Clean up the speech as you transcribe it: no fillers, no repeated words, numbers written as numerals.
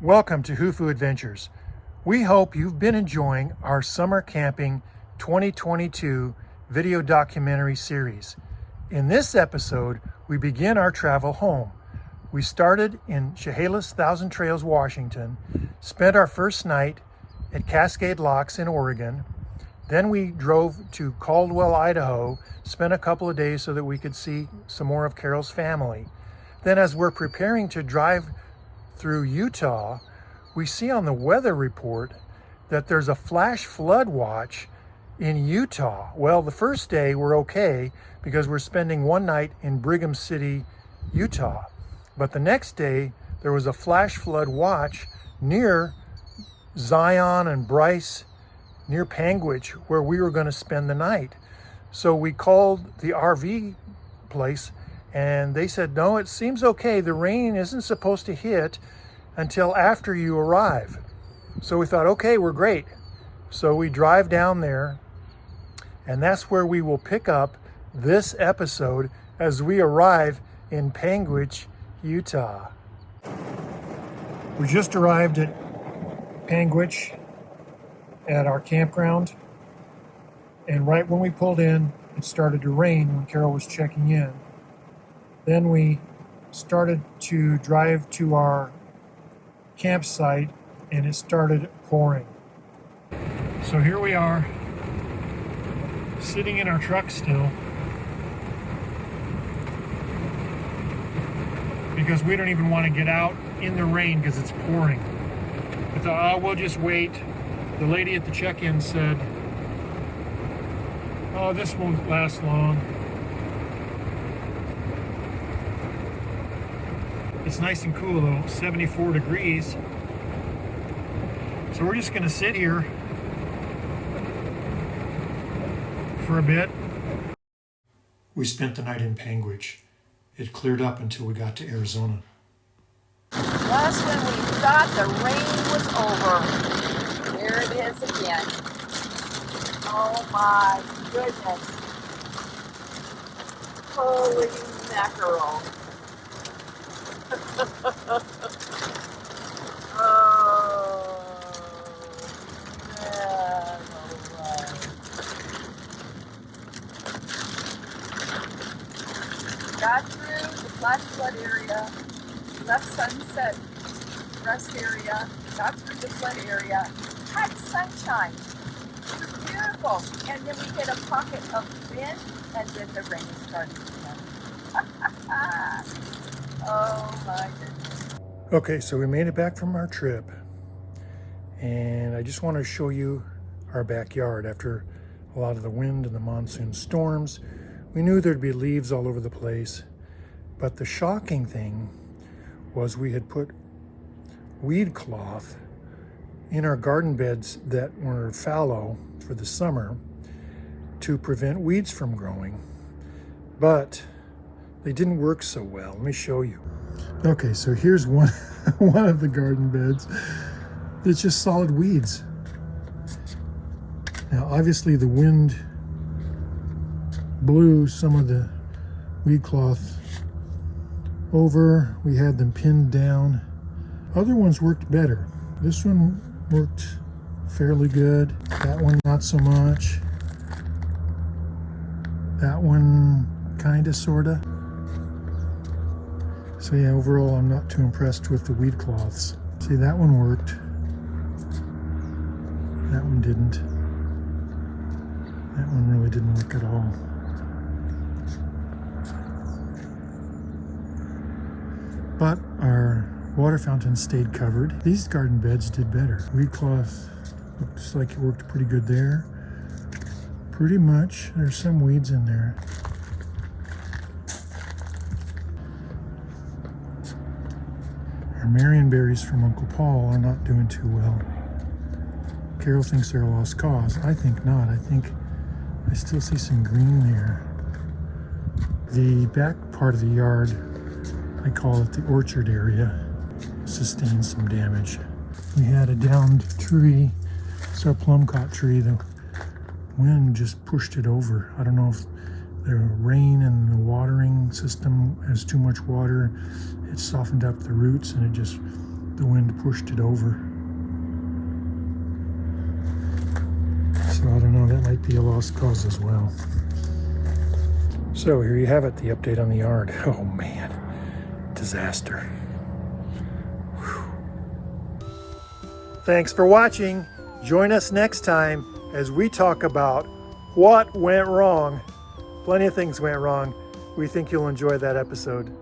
Welcome to Hufu Adventures. We hope you've been enjoying our Summer Camping 2022 video documentary series. In this episode, we begin our travel home. We started in Chehalis Thousand Trails, Washington, spent our first night at Cascade Locks in Oregon. Then we drove to Caldwell, Idaho, spent a couple of days so that we could see some more of Carol's family. Then as we're preparing to drive through Utah, we see on the weather report that there's a flash flood watch in Utah. Well, the first day we're okay because we're spending one night in Brigham City, Utah. But the next day there was a flash flood watch near Zion and Bryce, near Panguitch, where we were going to spend the night. So we called the RV place and they said, no, it seems okay. The rain isn't supposed to hit until after you arrive. So we thought, okay, we're great. So we drive down there, and that's where we will pick up this episode as we arrive in Panguitch, Utah. We just arrived at Panguitch at our campground, and right when we pulled in, it started to rain when Carol was checking in. Then we started to drive to our campsite and it started pouring. So here we are, sitting in our truck still, because we don't even want to get out in the rain because it's pouring. I thought, oh, we'll just wait. The lady at the check-in said, oh, this won't last long. It's nice and cool though, 74 degrees. So we're just gonna sit here for a bit. We spent the night in Panguitch. It cleared up until we got to Arizona. Just when we thought the rain was over, there it is again. Oh my goodness. Holy mackerel. Oh, man, all right. Got through the flash flood area, left Sunset Rest area, got through the flood area, had sunshine. It was beautiful. And then we hit a pocket of wind, and then the rain started again. Oh my goodness. Okay, so we made it back from our trip, and I just want to show you our backyard. After a lot of the wind and the monsoon storms, we knew there'd be leaves all over the place, but the shocking thing was we had put weed cloth in our garden beds that were fallow for the summer to prevent weeds from growing, but they didn't work so well. Let me show you. Okay, so here's one of the garden beds. It's just solid weeds. Now, obviously the wind blew some of the weed cloth over. We had them pinned down. Other ones worked better. This one worked fairly good. That one not so much. That one kinda, sorta. So yeah, overall I'm not too impressed with the weed cloths. See, that one worked. That one didn't. That one really didn't work at all. But our water fountain stayed covered. These garden beds did better. Weed cloth looks like it worked pretty good there. Pretty much. There's some weeds in there. Our Marionberries from Uncle Paul are not doing too well. Carol thinks they're a lost cause. I think not. I think I still see some green there. The back part of the yard, I call it the orchard area, sustained some damage. We had a downed tree. It's our plumcot tree. The wind just pushed it over. I don't know if the rain and the watering system has too much water. It softened up the roots and it just The wind pushed it over. So I don't know, that might be a lost cause as well. So here you have it, the update on the yard. Oh man, disaster. Whew. Thanks for watching. Join us next time as we talk about what went wrong. Plenty of things went wrong. We think you'll enjoy that episode.